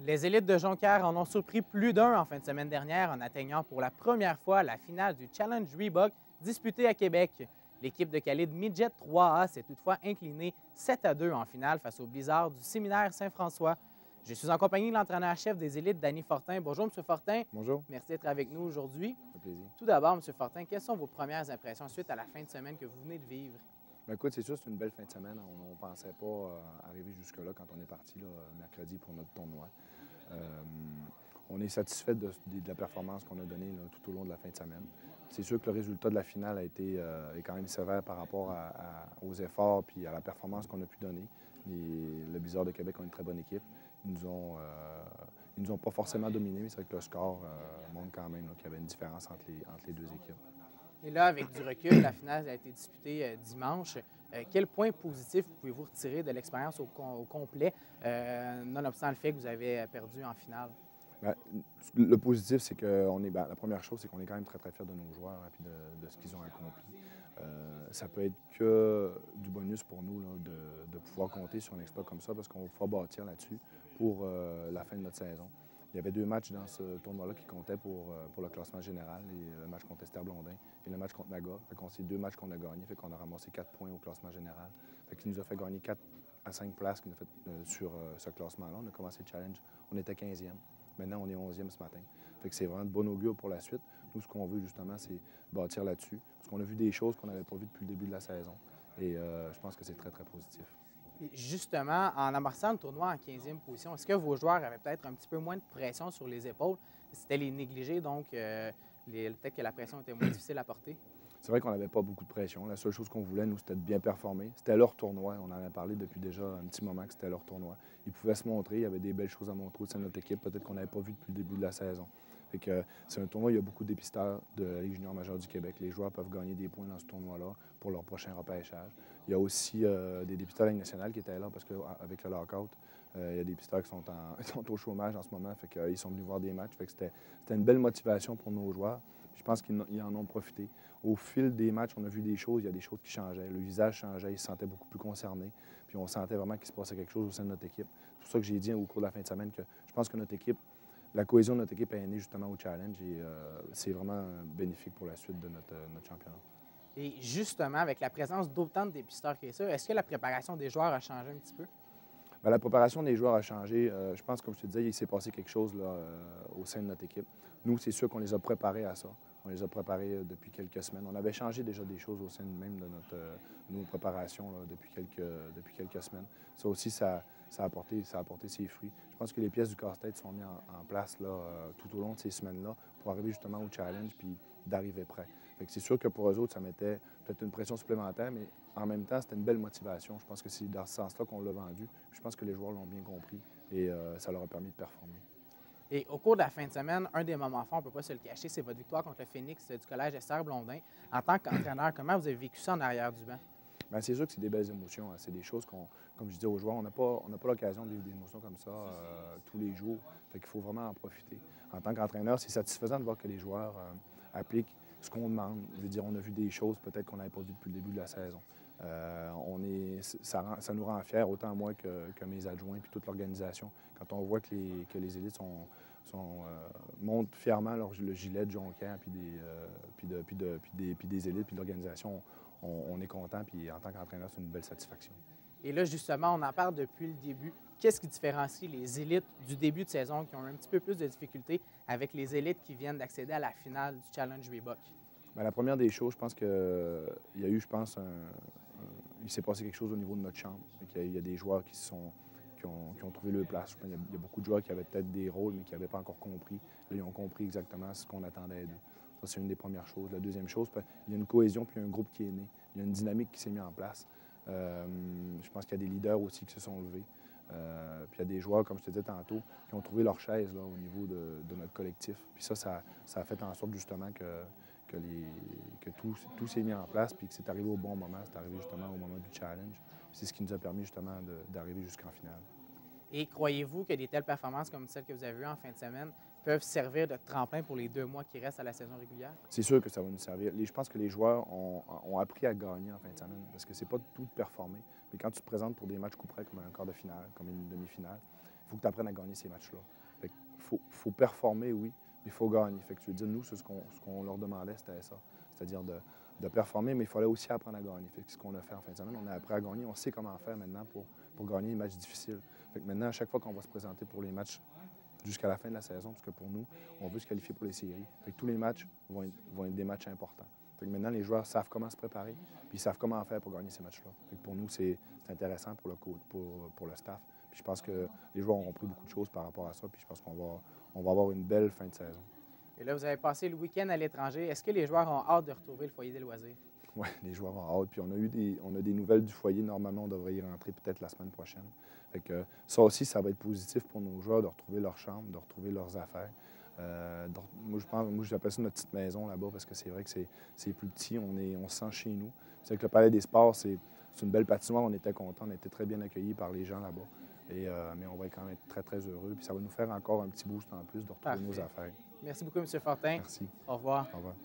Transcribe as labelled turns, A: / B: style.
A: Les élites de Jonquière en ont surpris plus d'un en fin de semaine dernière en atteignant pour la première fois la finale du Challenge Reebok disputé à Québec. L'équipe de Khalid Midget 3A s'est toutefois inclinée 7-2 en finale face au Blizzard du séminaire Saint-François. Je suis en compagnie de l'entraîneur-chef des élites, Danny Fortin. Bonjour, M. Fortin.
B: Bonjour.
A: Merci d'être avec nous aujourd'hui.
B: Ça fait plaisir.
A: Tout d'abord, M. Fortin, quelles sont vos premières impressions suite à la fin de semaine que vous venez de vivre?
B: Bien, écoute, c'est sûr, c'est une belle fin de semaine. On ne pensait pas arriver jusque-là quand on est parti mercredi pour notre tournoi. On est satisfait de la performance qu'on a donnée tout au long de la fin de semaine. C'est sûr que le résultat de la finale est quand même sévère par rapport aux efforts et à la performance qu'on a pu donner. Le Blizzard de Québec ont une très bonne équipe. Ils nous ont pas forcément dominés, mais c'est vrai que le score montre quand même qu'il y avait une différence entre les deux équipes.
A: Et là, avec du recul, la finale a été disputée dimanche. Quel point positif pouvez-vous retirer de l'expérience au complet, nonobstant le fait que vous avez perdu en finale?
B: Bien, le positif, c'est que la première chose, c'est qu'on est quand même très, très fiers de nos joueurs et de ce qu'ils ont accompli. Ça peut être que du bonus pour nous là, de pouvoir compter sur un exploit comme ça parce qu'on va pouvoir bâtir là-dessus pour la fin de notre saison. Il y avait 2 matchs dans ce tournoi-là qui comptaient pour le classement général, le match contre Esther Blondin et le match contre Naga. C'est 2 matchs qu'on a gagnés, fait qu'on a ramassé 4 points au classement général. Fait qu'il nous a fait gagner 4 à 5 places qu'il nous a fait, sur ce classement-là. On a commencé le challenge, on était 15e. Maintenant, on est 11e ce matin. Fait que c'est vraiment de bon augure pour la suite. Nous, ce qu'on veut justement, c'est bâtir là-dessus. Parce qu'on a vu des choses qu'on n'avait pas vues depuis le début de la saison. Et je pense que c'est très, très positif.
A: Et justement, en amorçant le tournoi en 15e position, est-ce que vos joueurs avaient peut-être un petit peu moins de pression sur les épaules? C'était les négligés, donc peut-être que la pression était moins difficile à porter?
B: C'est vrai qu'on n'avait pas beaucoup de pression. La seule chose qu'on voulait, nous, c'était de bien performer. C'était leur tournoi. On en a parlé depuis déjà un petit moment que c'était leur tournoi. Ils pouvaient se montrer. Il y avait des belles choses à montrer au sein de notre équipe, peut-être qu'on n'avait pas vu depuis le début de la saison. Fait que c'est un tournoi, il y a beaucoup d'épisteurs de la Ligue junior majeure du Québec. Les joueurs peuvent gagner des points dans ce tournoi-là pour leur prochain repêchage. Il y a aussi des dépisteurs de la Ligue nationale qui étaient là parce qu'avec le lockout, il y a des dépisteurs qui sont, sont au chômage en ce moment. Fait qu'ils sont venus voir des matchs. Fait que c'était une belle motivation pour nos joueurs. Je pense qu'ils en ont profité. Au fil des matchs, on a vu des choses, il y a des choses qui changeaient. Le visage changeait, ils se sentaient beaucoup plus concernés. Puis on sentait vraiment qu'il se passait quelque chose au sein de notre équipe. C'est pour ça que j'ai dit au cours de la fin de semaine que je pense que notre équipe, la cohésion de notre équipe est née justement au challenge et c'est vraiment bénéfique pour la suite de notre championnat.
A: Et justement, avec la présence d'autant de dépisteurs que ça, est-ce que la préparation des joueurs a changé un petit peu?
B: Bien, la préparation des joueurs a changé. Je pense, comme je te disais, il s'est passé quelque chose là, au sein de notre équipe. Nous, c'est sûr qu'on les a préparés à ça. On les a préparés depuis quelques semaines. On avait changé déjà des choses au sein même de nos préparations là, depuis quelques semaines. Ça aussi, ça a apporté ses fruits. Je pense que les pièces du casse-tête sont mises en place là, tout au long de ces semaines-là pour arriver justement au challenge puis d'arriver prêt. C'est sûr que pour eux autres, ça mettait peut-être une pression supplémentaire, mais en même temps, c'était une belle motivation. Je pense que c'est dans ce sens-là qu'on l'a vendu. Je pense que les joueurs l'ont bien compris et ça leur a permis de performer.
A: Et au cours de la fin de semaine, un des moments forts, on ne peut pas se le cacher, c'est votre victoire contre le Phoenix du Collège Esther Blondin. En tant qu'entraîneur, comment vous avez vécu ça en arrière du banc?
B: Bien, c'est sûr que c'est des belles émotions. Hein. C'est des choses comme je disais aux joueurs, on n'a pas l'occasion de vivre des émotions comme ça tous les jours. Fait qu'il faut vraiment en profiter. En tant qu'entraîneur, c'est satisfaisant de voir que les joueurs appliquent ce qu'on demande. Je veux dire, on a vu des choses peut-être qu'on n'avait pas vues depuis le début de la saison. Ça nous rend fiers, autant moi que mes adjoints et toute l'organisation, quand on voit que les élites montent fièrement le gilet de Jonquière puis des élites puis de l'organisation. On est content, puis en tant qu'entraîneur, c'est une belle satisfaction.
A: Et là, justement, on en parle depuis le début. Qu'est-ce qui différencie les élites du début de saison qui ont un petit peu plus de difficultés avec les élites qui viennent d'accéder à la finale du Challenge Reebok?
B: Bien, la première des choses, je pense qu'il y a eu, il s'est passé quelque chose au niveau de notre chambre. Il y a des joueurs qui ont trouvé leur place. Il y a beaucoup de joueurs qui avaient peut-être des rôles, mais qui n'avaient pas encore compris. Là, ils ont compris exactement ce qu'on attendait d'eux. Ça, c'est une des premières choses. La deuxième chose, il y a une cohésion puis un groupe qui est né. Il y a une dynamique qui s'est mise en place. Je pense qu'il y a des leaders aussi qui se sont levés. Puis il y a des joueurs, comme je te disais tantôt, qui ont trouvé leur chaise là, au niveau de notre collectif. Puis ça a fait en sorte justement que tout s'est mis en place puis que c'est arrivé au bon moment. C'est arrivé justement au moment du challenge. C'est ce qui nous a permis justement d'arriver jusqu'en finale.
A: Et croyez-vous que des telles performances comme celles que vous avez eues en fin de semaine peuvent servir de tremplin pour les 2 mois qui restent à la saison régulière?
B: C'est sûr que ça va nous servir. Je pense que les joueurs ont appris à gagner en fin de semaine parce que c'est pas tout de performer. Mais quand tu te présentes pour des matchs coup près comme un quart de finale, comme une demi-finale, il faut que tu apprennes à gagner ces matchs-là. Il faut performer, oui, mais il faut gagner. Fait que tu veux dire, nous, ce qu'on leur demandait, c'était ça. C'est-à-dire de performer, mais il fallait aussi apprendre à gagner. Fait que ce qu'on a fait en fin de semaine, on a appris à gagner. On sait comment faire maintenant pour gagner les matchs difficiles. Fait que maintenant, à chaque fois qu'on va se présenter pour les matchs jusqu'à la fin de la saison, parce que pour nous, on veut se qualifier pour les séries. Fait que tous les matchs vont être des matchs importants. Fait que maintenant, les joueurs savent comment se préparer, puis ils savent comment faire pour gagner ces matchs-là. Fait que pour nous, c'est intéressant pour le staff. Puis je pense que les joueurs ont pris beaucoup de choses par rapport à ça, puis je pense qu'on va avoir une belle fin de saison.
A: Et là, vous avez passé le week-end à l'étranger. Est-ce que les joueurs ont hâte de retrouver le foyer des loisirs?
B: Oui, les joueurs ont hâte. Puis on a des nouvelles du foyer. Normalement, on devrait y rentrer peut-être la semaine prochaine. Fait que ça aussi, ça va être positif pour nos joueurs de retrouver leur chambre, de retrouver leurs affaires. Moi, j'appelle ça notre petite maison là-bas parce que c'est vrai que c'est plus petit. On se sent chez nous. C'est que le Palais des Sports, c'est une belle patinoire. On était contents. On a été très bien accueillis par les gens là-bas. Mais on va quand même être très, très heureux. Puis ça va nous faire encore un petit boost en plus de retrouver nos affaires.
A: Merci beaucoup, M. Fortin.
B: Merci.
A: Au revoir.
B: Au revoir.